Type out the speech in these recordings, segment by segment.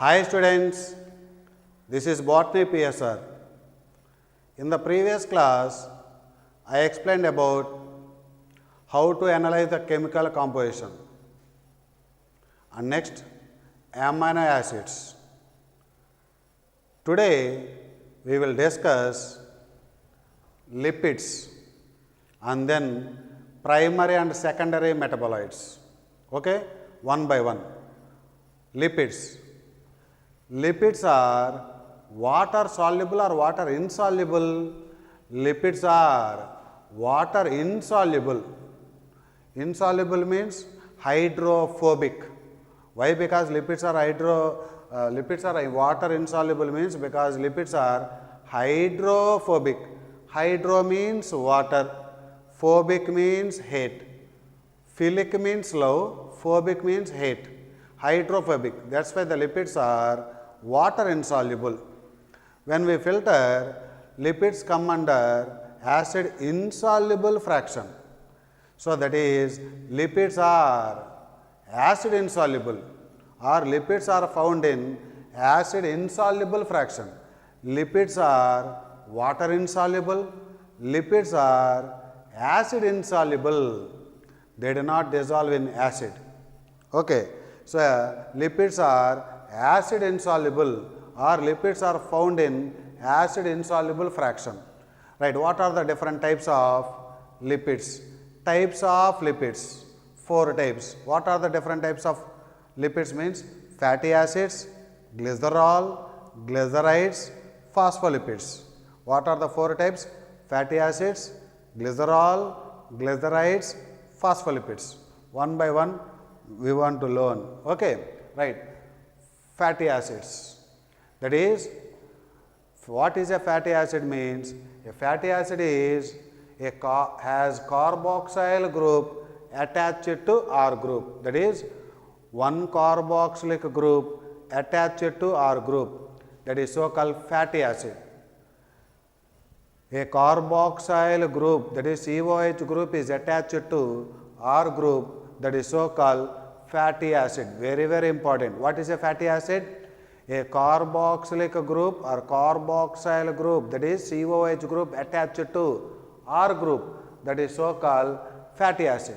Hi students, this is Botany PSR. In the previous class, I explained about how to analyze the chemical composition and next amino acids. Today, we will discuss lipids and then primary and secondary metabolites. Okay, one by one. Lipids. Lipids are water soluble or water insoluble. Lipids are water insoluble. Insoluble means hydrophobic. Why? Because lipids are water insoluble means because lipids are hydrophobic. Hydro means water, phobic means hate. Philic means love, phobic means hate. Hydrophobic. That's why the lipids are water insoluble. When we filter, lipids come under acid insoluble fraction. So that is, lipids are acid insoluble or lipids are found in acid insoluble fraction. Lipids are water insoluble, lipids are acid insoluble. They do not dissolve in acid. Okay. So, lipids are acid insoluble or lipids are found in acid insoluble fraction. Right. What are the different types of lipids? Types of lipids, 4 types. What are the different types of lipids means? Fatty acids, glycerol, glycerides, phospholipids. What are the 4 types? Fatty acids, glycerol, glycerides, phospholipids. One by one we want to learn. Okay, right. Fatty acids. That is, what is a fatty acid means? A fatty acid is has carboxyl group attached to R group. That is, one carboxylic group attached to R group. That is so called fatty acid. A carboxyl group, that is COH group, is attached to R group, that is so called fatty acid. Very, very important. What is a fatty acid? A carboxylic group or carboxyl group, that is COH group attached to R group, that is so called fatty acid.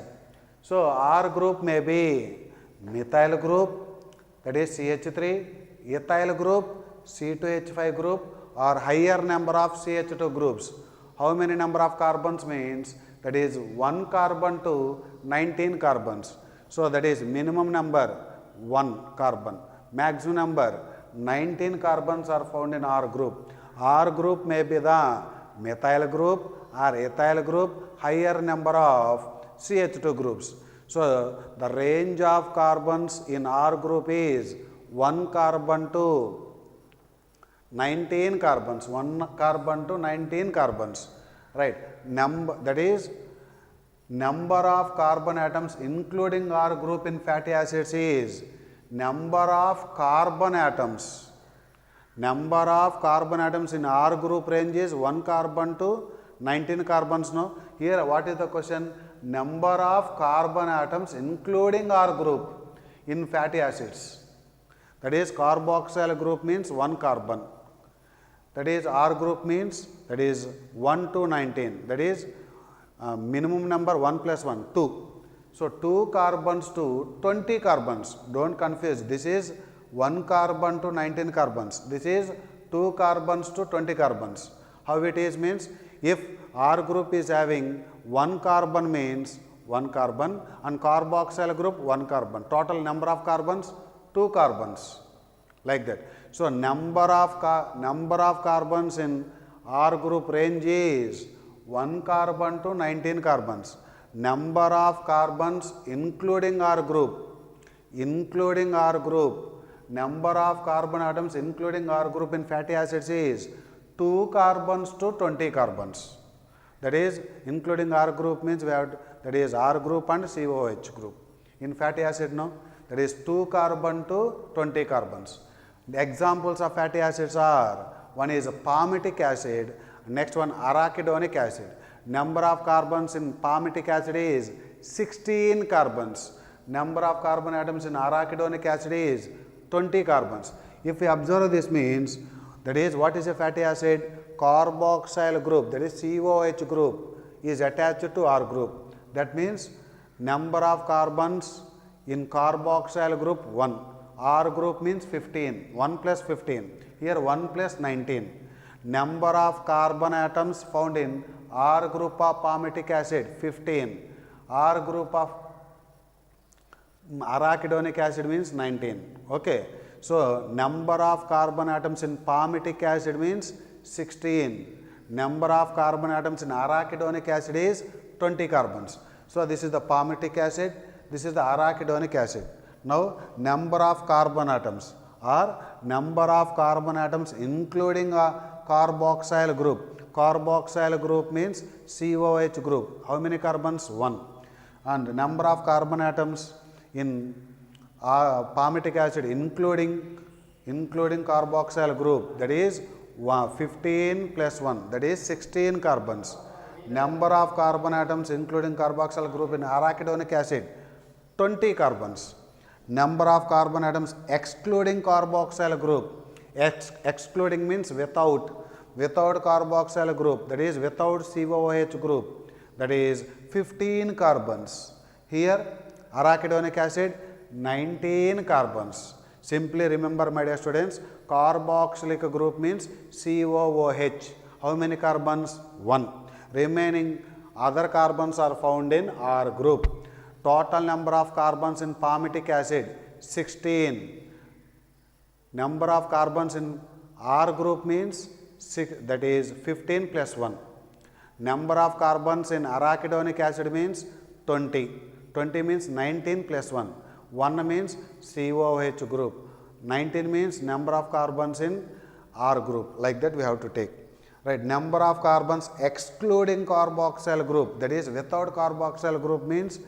So, R group may be methyl group, that is CH3, ethyl group, C2H5 group, or higher number of CH2 groups. How many number of carbons means? That is 1 carbon to 19 carbons. So, that is minimum number 1 carbon, maximum number 19 carbons are found in R group. R group may be the methyl group or ethyl group, higher number of CH2 groups. So, the range of carbons in R group is 1 carbon to 19 carbons, 1 carbon to 19 carbons, right. That is, number of carbon atoms including R group in fatty acids is number of carbon atoms. Number of carbon atoms in R group range is 1 carbon to 19 carbons. No, here what is the question? Number of carbon atoms including R group in fatty acids. That is, carboxyl group means 1 carbon. That is, R group means that is 1 to 19. That is minimum number 1 plus 1, 2. So, 2 carbons to 20 carbons. Do not confuse. This is 1 carbon to 19 carbons. This is 2 carbons to 20 carbons. How it is means? If R group is having 1 carbon means 1 carbon and carboxyl group 1 carbon. Total number of carbons 2 carbons, like that. So, number of carbons in R group range is 1 carbon to 19 carbons. Number of carbons including R group, number of carbon atoms including R group in fatty acids is 2 carbons to 20 carbons. That is, including R group means we have, that is R group and COH group. In fatty acid, no, that is 2 carbon to 20 carbons. The examples of fatty acids are, one is palmitic acid, next one arachidonic acid. Number of carbons in palmitic acid is 16 carbons. Number of carbon atoms in arachidonic acid is 20 carbons. If we observe this means, that is, what is a fatty acid? Carboxyl group, that is COH group, is attached to R group. That means number of carbons in carboxyl group 1. R group means 15, 1 plus 15. Here 1 plus 19. Number of carbon atoms found in R group of palmitic acid 15. R group of arachidonic acid means 19. Okay. So, number of carbon atoms in palmitic acid means 16. Number of carbon atoms in arachidonic acid is 20 carbons. So, this is the palmitic acid, this is the arachidonic acid. Now, number of carbon atoms or number of carbon atoms including a carboxyl group. Carboxyl group means COH group. How many carbons? 1. And number of carbon atoms in palmitic acid including carboxyl group, that is 15 plus 1, that is 16 carbons. Number of carbon atoms including carboxyl group in arachidonic acid 20 carbons. Number of carbon atoms excluding carboxyl group, excluding means without carboxyl group, that is without COOH group, that is 15 carbons. Here arachidonic acid 19 carbons. Simply remember, my dear students, carboxylic group means COOH. How many carbons? 1. Remaining other carbons are found in R group. Total number of carbons in palmitic acid 16. Number of carbons in R group means 6, that is 15 plus 1. Number of carbons in arachidonic acid means 20. 20 means 19 plus 1. 1 means COOH group. 19 means number of carbons in R group. Like that we have to take. Right. Number of carbons excluding carboxyl group, that is without carboxyl group means,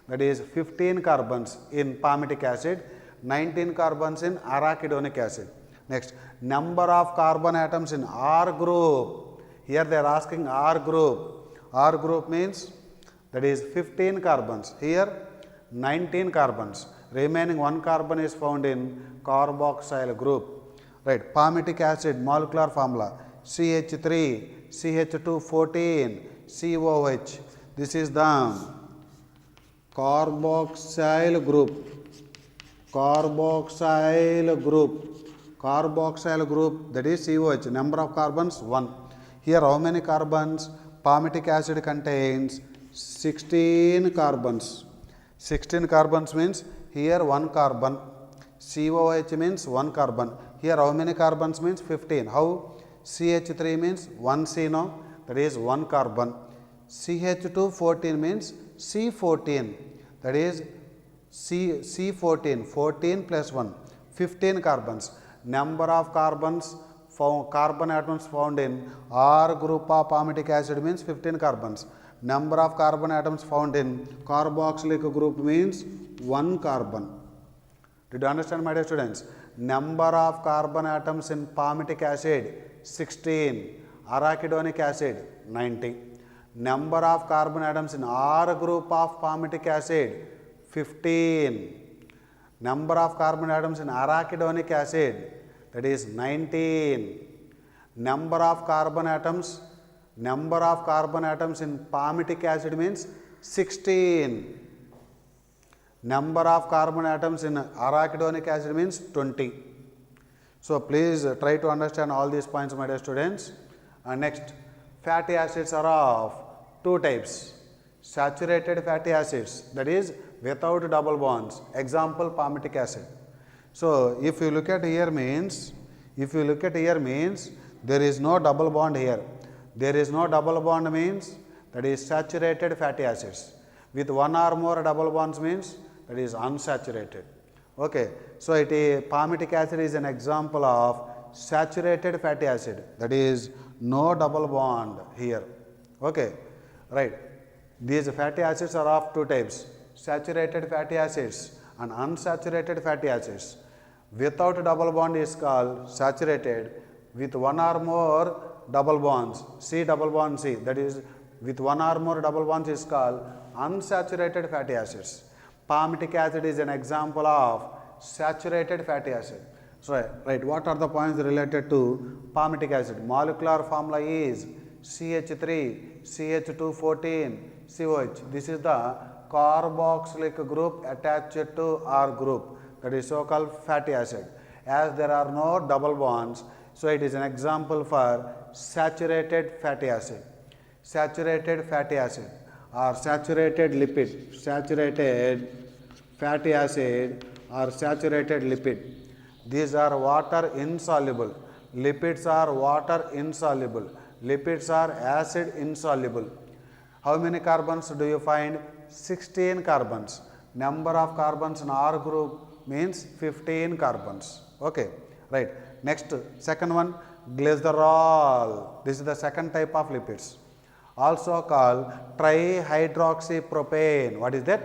that is 15 carbons in palmitic acid, 19 carbons in arachidonic acid. Next, number of carbon atoms in R group. Here they are asking R group. R group means, that is 15 carbons. Here 19 carbons. Remaining 1 carbon is found in carboxyl group. Right. Palmitic acid molecular formula CH3, CH214, COH. This is the carboxyl group. Carboxyl group. Carboxyl group, that is COH. Number of carbons 1. Here how many carbons? Palmitic acid contains 16 carbons. 16 carbons means here 1 carbon. COH means 1 carbon. Here how many carbons means 15. How? CH3 means 1 C now, that is 1 carbon. CH214 means C14, that is C14, 14 plus 1, 15 carbons. Number of carbons carbon atoms found in R group of palmitic acid means 15 carbons. Number of carbon atoms found in carboxylic group means 1 carbon. Did you understand, my dear students? Number of carbon atoms in palmitic acid 16, arachidonic acid 90. Number of carbon atoms in R group of palmitic acid 15. Number of carbon atoms in arachidonic acid, that is 19. Number of carbon atoms in palmitic acid means 16. Number of carbon atoms in arachidonic acid means 20. So, please try to understand all these points, my dear students. Next, fatty acids are of 2 types. Saturated fatty acids, that is without double bonds. Example, palmitic acid. So, if you look at here means, there is no double bond here. There is no double bond means, that is saturated fatty acids. With 1 or more double bonds means, that is unsaturated. Okay. So, palmitic acid is an example of saturated fatty acid, that is no double bond here. Okay. Right. These fatty acids are of 2 types, saturated fatty acids and unsaturated fatty acids. Without double bond is called saturated. With 1 or more double bonds, C double bond C, that is with 1 or more double bonds is called unsaturated fatty acids. Palmitic acid is an example of saturated fatty acid. So, right, what are the points related to palmitic acid? Molecular formula is CH3, CH214, COH. This is the carboxylic group attached to R group, that is so called fatty acid. As there are no double bonds, so it is an example for saturated fatty acid. Saturated fatty acid or saturated lipid, saturated fatty acid or saturated lipid. These are water insoluble. Lipids are water insoluble. Lipids are acid insoluble. How many carbons do you find? 16 carbons. Number of carbons in R group means 15 carbons. Okay, right. Next, second one, glycerol. This is the second type of lipids. Also called trihydroxypropane. What is that?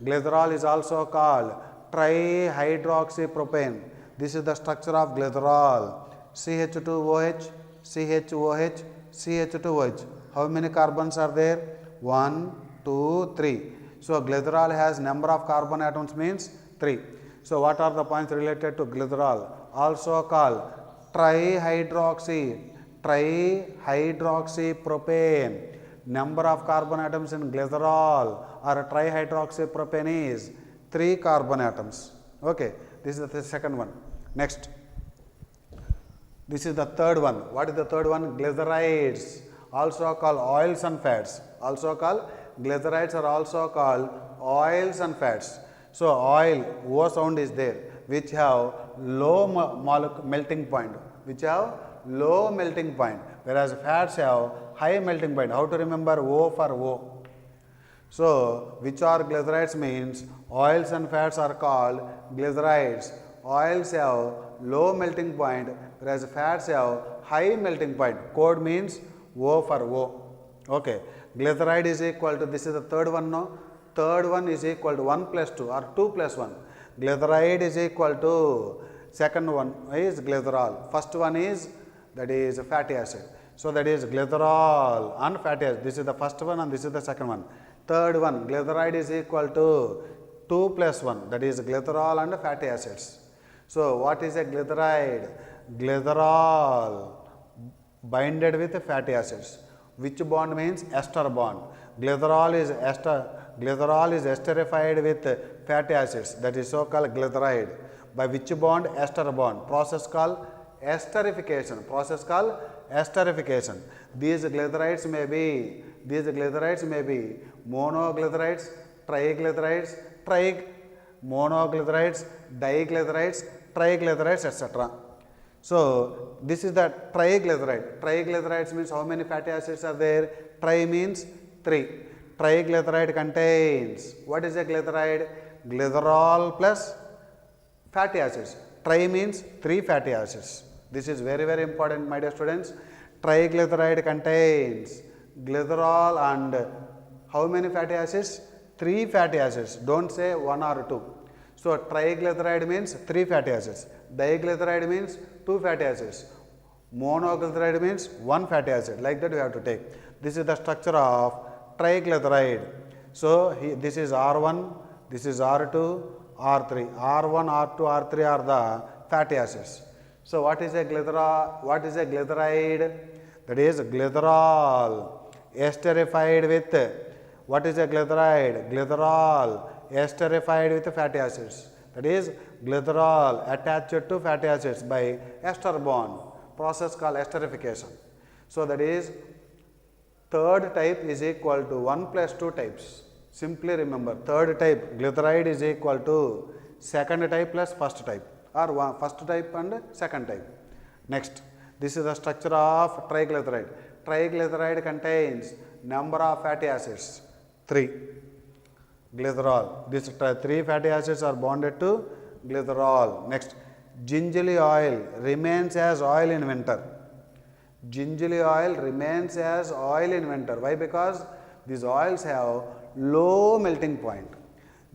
Glycerol is also called trihydroxypropane. This is the structure of glycerol. CH2OH, CHOH, CH2OH. How many carbons are there? 1, 2, 3. So glycerol has number of carbon atoms means 3. So what are the points related to glycerol? Also called trihydroxypropane. Number of carbon atoms in glycerol or trihydroxypropane is 3 carbon atoms. Okay, this is the second one. Next, this is the third one. What is the third one? Glycerides, also called oils and fats. Also called glycerides are also called oils and fats. So oil, O sound is there, which have low melting point, whereas fats have high melting point. How to remember? O for O. So which are glycerides means oils and fats are called glycerides. Oils have low melting point, whereas fats have high melting point. Code means O for O. Okay. Glyceride is equal to, this is the third one, no? Third one is equal to 1 plus 2 or 2 plus 1. Glyceride is equal to, second one is glycerol. First one is, that is fatty acid. So that is glycerol and fatty acid. This is the first one and this is the second one. Third one, glyceride is equal to 2 plus 1, that is glycerol and fatty acids. So what is a glyceride? Glycerol binded with fatty acids. Which bond means ester bond. Glycerol is esterified with fatty acids, that is so called glyceride. By which bond? Ester bond. Process called esterification. These glycerides may be monoglycerides, triglycerides, monoglycerides, diglycerides, triglycerides, etc. So this is the triglyceride. Triglycerides means how many fatty acids are there? Tri means 3. Triglyceride contains, what is a glyceride? Glycerol plus fatty acids. Tri means 3 fatty acids. This is very, very important, my dear students. Triglyceride contains glycerol and how many fatty acids? 3 fatty acids. Don't say 1 or 2. So triglyceride means 3 fatty acids. Diglyceride means 2 fatty acids. Monoglyceride means 1 fatty acid. Like that we have to take. This is the structure of triglyceride. So this is R1, this is R2, R3. R1, R2, R3 are the fatty acids. So what is a glyceride? That is glycerol esterified with, what is a glyceride? Glycerol esterified with fatty acids. That is glycerol attached to fatty acids by ester bond. Process called esterification. So that is third type is equal to 1 plus 2 types. Simply remember, third type glyceride is equal to second type plus first type, or first type and second type. Next, this is the structure of triglyceride. Triglyceride contains number of fatty acids, 3. Glycerol. These 3 fatty acids are bonded to glycerol. Next, gingerly oil remains as oil in winter. Gingerly oil remains as oil in winter. Why? Because these oils have low melting point.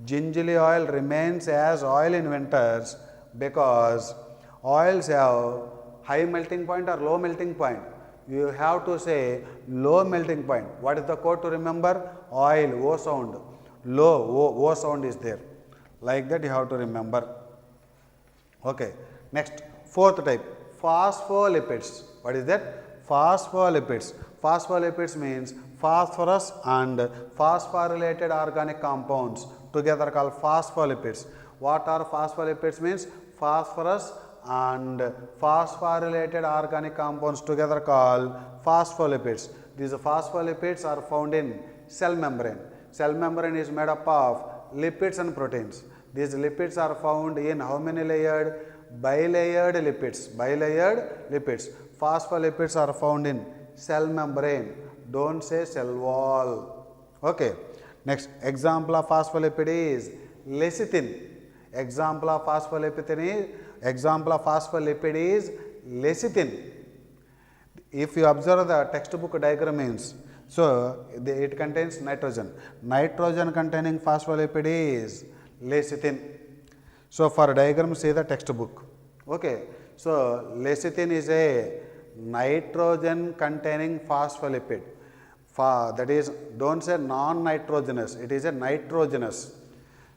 Gingerly oil remains as oil in winters because oils have high melting point or low melting point. You have to say low melting point. What is the code to remember? Oil, O sound. Low, O sound is there. Like that you have to remember. Okay. Next, fourth type, phospholipids. What is that? Phospholipids. Phospholipids means phosphorus and phosphorylated organic compounds together called phospholipids. What are phospholipids means? Phosphorus and phosphorylated organic compounds together called phospholipids. These phospholipids are found in cell membrane. Cell membrane is made up of lipids and proteins. These lipids are found in how many layered? Bilayered lipids. Bilayered lipids. Phospholipids are found in cell membrane. Don't say cell wall. Okay. Next example of phospholipid is lecithin. Example of phospholipid is lecithin. If you observe the textbook diagram means, so it contains nitrogen. Nitrogen containing phospholipid is lecithin. So for diagram see the textbook. Okay. So lecithin is a nitrogen containing phospholipid. That is, don't say non-nitrogenous, it is a nitrogenous.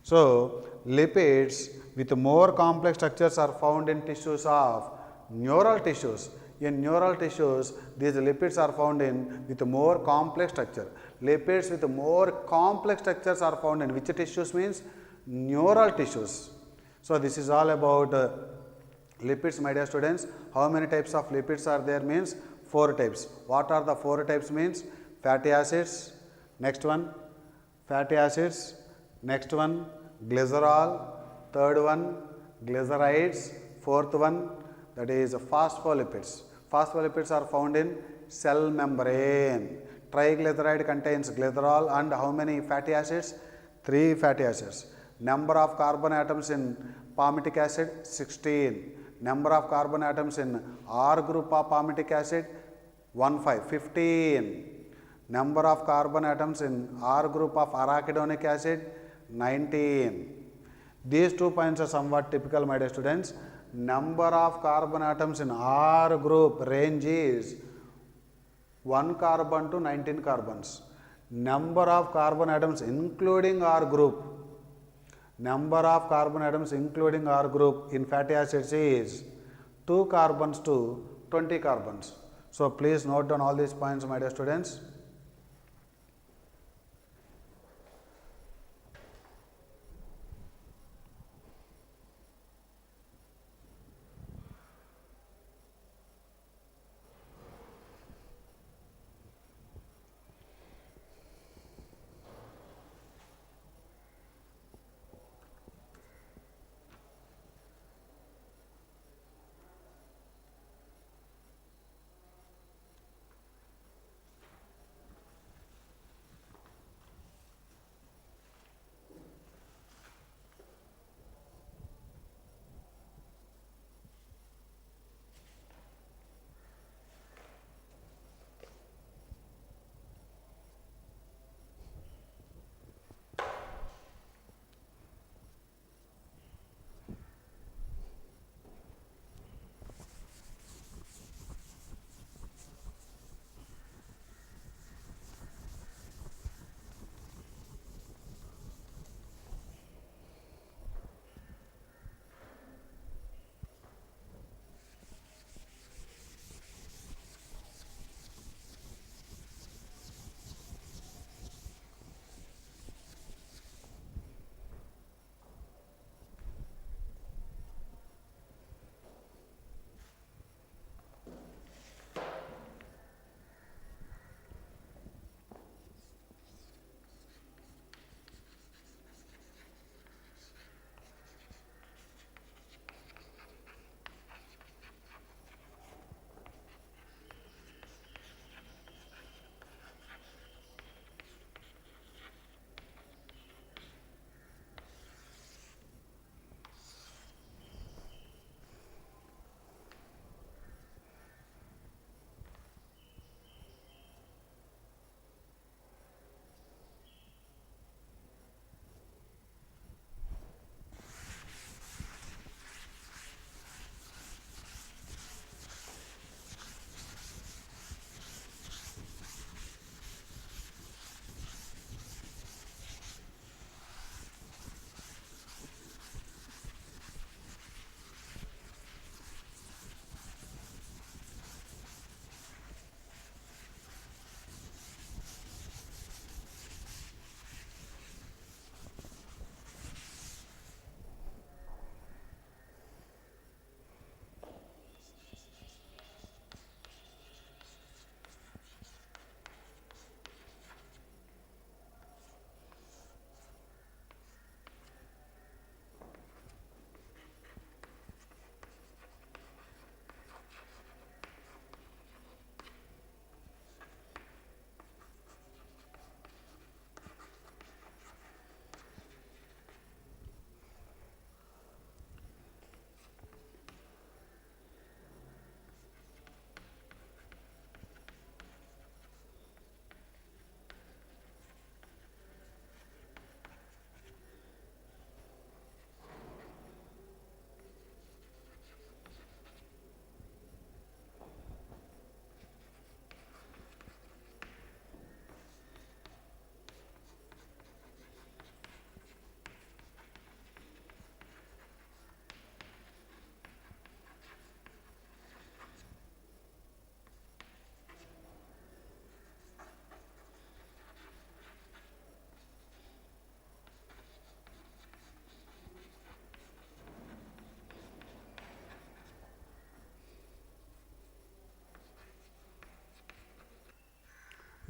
So lipids with more complex structures are found in tissues of neural tissues. In neural tissues, these lipids are found in with more complex structure. Lipids with more complex structures are found in which tissues means? Neural tissues. So this is all about lipids, my dear students. How many types of lipids are there means? 4 types. What are the 4 types means? Fatty acids, next one fatty acids, next one glycerol, third one glycerides, fourth one that is phospholipids. Phospholipids are found in cell membrane. Triglyceride contains glycerol and how many fatty acids? 3 fatty acids. Number of carbon atoms in palmitic acid 16. Number of carbon atoms in R group of palmitic acid 15. Number of carbon atoms in R group of arachidonic acid 19. These 2 points are somewhat typical, my dear students. Number of carbon atoms in R group range is 1 carbon to 19 carbons. Number of carbon atoms including R group, number of carbon atoms including R group in fatty acids is 2 carbons to 20 carbons. So please note down all these points, my dear students.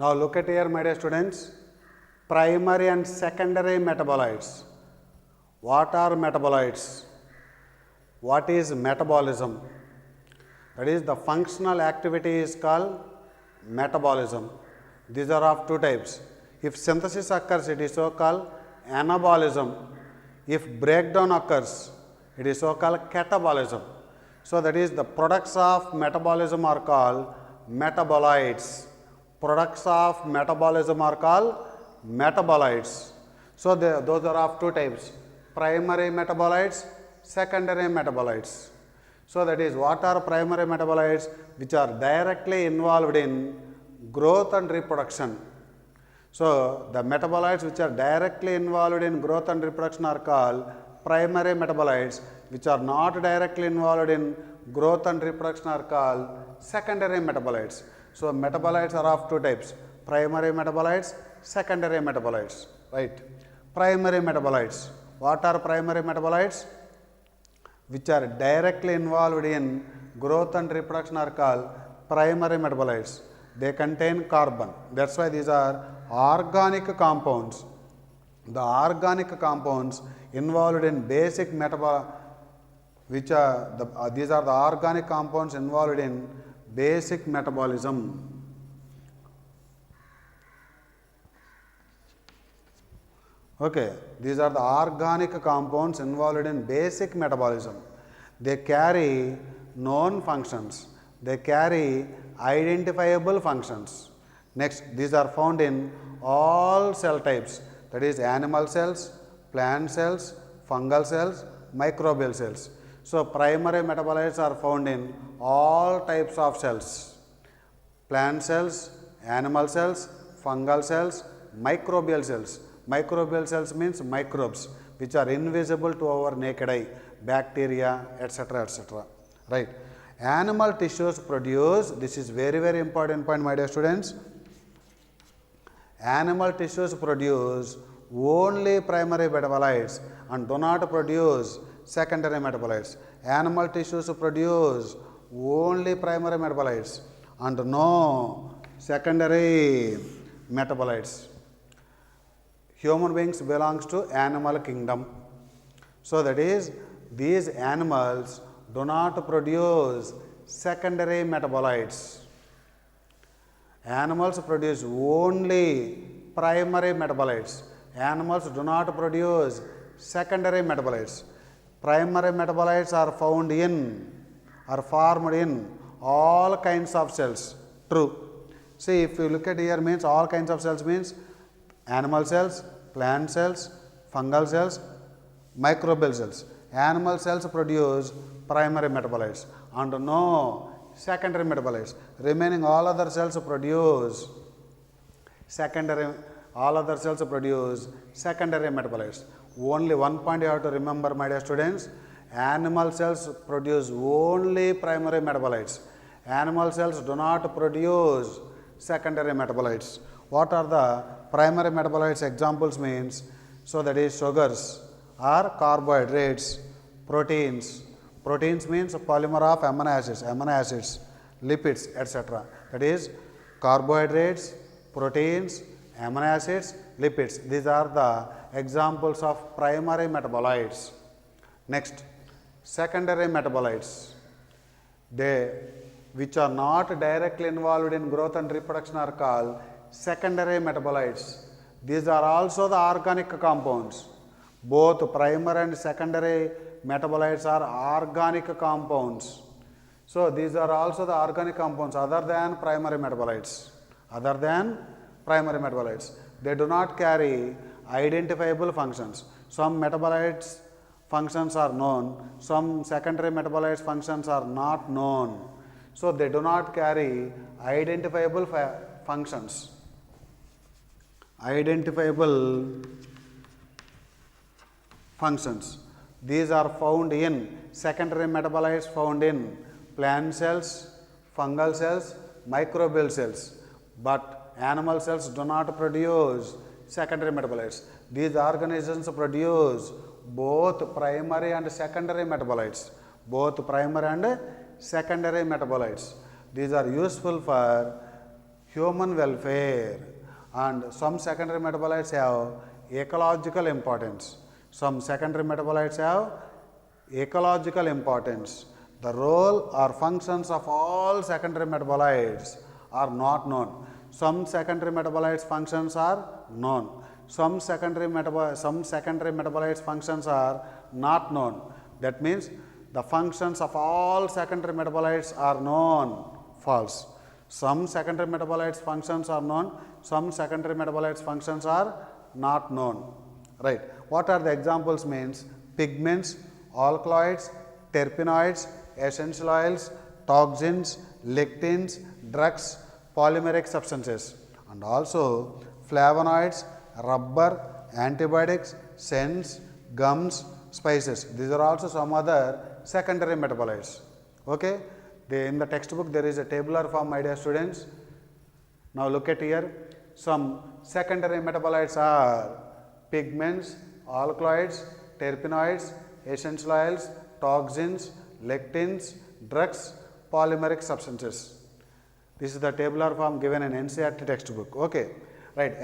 Now look at here, my dear students, primary and secondary metabolites. What are metabolites? What is metabolism? That is, the functional activity is called metabolism. These are of two types. If synthesis occurs, it is so called anabolism. If breakdown occurs, it is so called catabolism. So that is, the products of metabolism are called metabolites. Products of metabolism are called metabolites. So those are of two types, primary metabolites, secondary metabolites. So that is, what are primary metabolites? Which are directly involved in growth and reproduction. So the metabolites which are directly involved in growth and reproduction are called primary metabolites. Which are not directly involved in growth and reproduction are called secondary metabolites. So metabolites are of two types, primary metabolites, secondary metabolites, right? Primary metabolites. What are primary metabolites? Which are directly involved in growth and reproduction are called primary metabolites. They contain carbon. That's why these are organic compounds. The organic compounds involved in basic these are the organic compounds involved in basic metabolism. Okay, these are the organic compounds involved in basic metabolism. They carry known functions. They carry identifiable functions. Next, these are found in all cell types, that is, animal cells, plant cells, fungal cells, microbial cells. So primary metabolites are found in all types of cells, plant cells, animal cells, fungal cells, microbial cells. Microbial cells means microbes which are invisible to our naked eye, bacteria, etc., etc. Right. Animal tissues produce, this is very, very important point, my dear students. Animal tissues produce only primary metabolites and do not produce secondary metabolites. Animal tissues produce only primary metabolites and no secondary metabolites. Human beings belongs to animal kingdom. So that is, these animals do not produce secondary metabolites. Animals produce only primary metabolites. Animals do not produce secondary metabolites. Primary metabolites are found in, are formed in all kinds of cells. True. See, if you look at here, means all kinds of cells means animal cells, plant cells, fungal cells, microbial cells. Animal cells produce primary metabolites and no secondary metabolites. Remaining all other cells produce secondary metabolites. Only one point you have to remember, my dear students. Animal cells produce only primary metabolites. Animal cells do not produce secondary metabolites. What are the primary metabolites? Examples means, so that is sugars or carbohydrates, proteins. Proteins means polymer of amino acids, lipids, etc. That is carbohydrates, proteins, amino acids, lipids. These are the examples of primary metabolites. Next, secondary metabolites. They which are not directly involved in growth and reproduction are called secondary metabolites. These are also the organic compounds. Both primary and secondary metabolites are organic compounds. So these are also the organic compounds other than primary metabolites. They do not carry identifiable functions. Some metabolites functions are known, some secondary metabolites functions are not known. So they do not carry identifiable functions. These are found in secondary metabolites found in plant cells, fungal cells, microbial cells, but animal cells do not produce secondary metabolites. These organisms produce both primary and secondary metabolites. These are useful for human welfare, and some secondary metabolites have ecological importance. Some secondary metabolites have ecological importance. The role or functions of all secondary metabolites are not known. Some secondary metabolites functions are known. Some secondary metabolites functions are not known. That means the functions of all secondary metabolites are known. False. Some secondary metabolites functions are known, some secondary metabolites functions are not known. Right. What are the examples means? Pigments, alkaloids, terpenoids, essential oils, toxins, lectins, drugs, polymeric substances, and also flavonoids, rubber, antibiotics, scents, gums, spices. These are also some other secondary metabolites. Okay. In the textbook there is a tabular form, my dear students. Now look at here. Some secondary metabolites are pigments, alkaloids, terpenoids, essential oils, toxins, lectins, drugs, polymeric substances. This is the tabular form given in NCERT textbook. Okay. Right.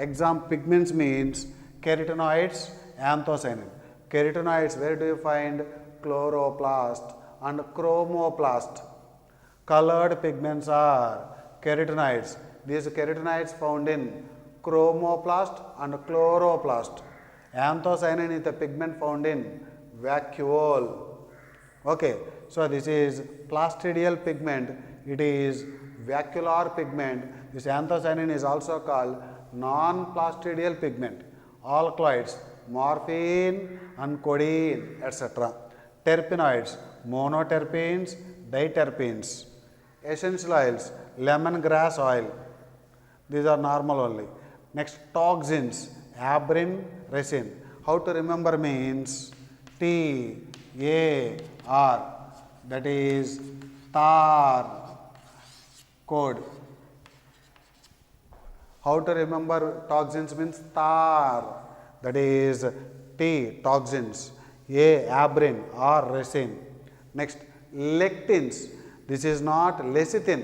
Pigments means carotenoids, anthocyanin. Carotenoids, where do you find? Chloroplast and chromoplast. Colored pigments are carotenoids. These carotenoids found in chromoplast and chloroplast. Anthocyanin is the pigment found in vacuole. Okay. So this is plastidial pigment. It is vacuolar pigment. This anthocyanin is also called non-plastidial pigment. Alkaloids, morphine and codeine, etc. Terpenoids, monoterpenes, diterpenes. Essential oils, lemongrass oil. These are normal only. Next, toxins, abrin, resin. How to remember means TAR, that is tar code. How to remember toxins means tar, that is T, toxins, A, abrin, R, resin. Next, lectins. This is not lecithin.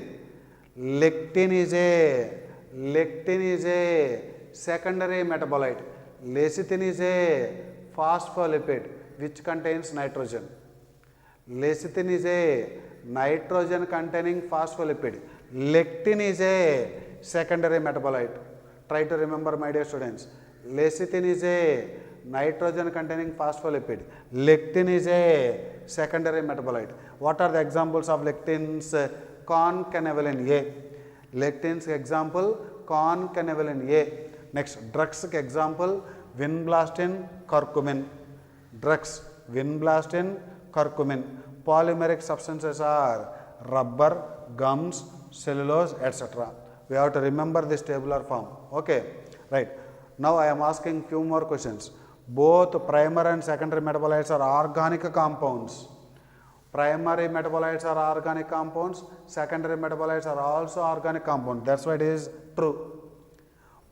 Lectin is a secondary metabolite. Lecithin is a phospholipid which contains nitrogen. Lecithin is a nitrogen containing phospholipid. Lectin is a secondary metabolite. Try to remember, my dear students. Lecithin is a nitrogen containing phospholipid. Lectin is a secondary metabolite. What are the examples of lectins? Concanavalin A. Lectins example, concanavalin A. Next, drugs example, vinblastine, curcumin. Drugs, vinblastine, curcumin. Polymeric substances are rubber, gums, cellulose, etc. We have to remember this tabular form. Okay, right. Now I am asking few more questions. Both primary and secondary metabolites are organic compounds. Primary metabolites are organic compounds, secondary metabolites are also organic compounds. That's why it is true.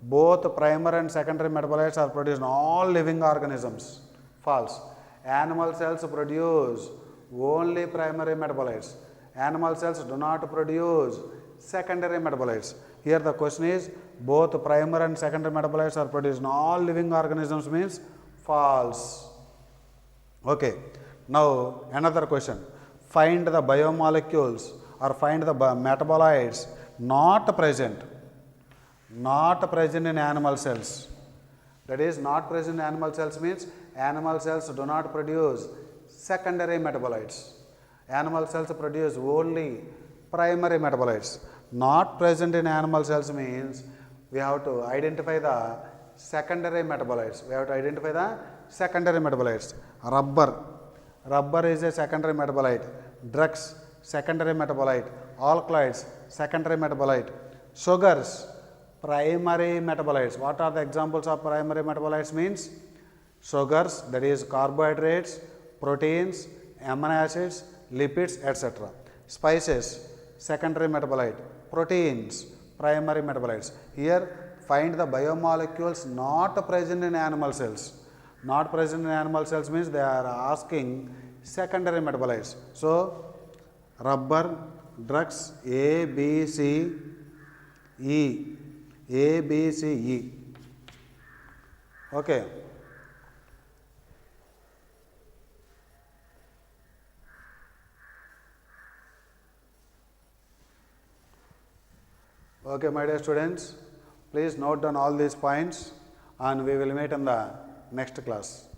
Both primary and secondary metabolites are produced in all living organisms. False. Animal cells produce only primary metabolites. Animal cells do not produce secondary metabolites. Here the question is, both primary and secondary metabolites are produced in all living organisms means false. Okay. Now another question. Find the biomolecules or find the metabolites not present in animal cells. That is, not present in animal cells means animal cells do not produce secondary metabolites. Animal cells produce only primary metabolites. Not present in animal cells means we have to identify the secondary metabolites. We have to identify the secondary metabolites. Rubber is a secondary metabolite. Drugs, secondary metabolite. Alkaloids, secondary metabolite. Sugars, primary metabolites. What are the examples of primary metabolites means? Sugars, that is carbohydrates, proteins, amino acids, lipids, etc. Spices, secondary metabolite. Proteins, primary metabolites. Here find the biomolecules not present in animal cells. Not present in animal cells means they are asking secondary metabolites. So, rubber, drugs A, B, C, E, A, B, C, E. Okay. Okay, my dear students, please note down all these points and we will meet in the next class.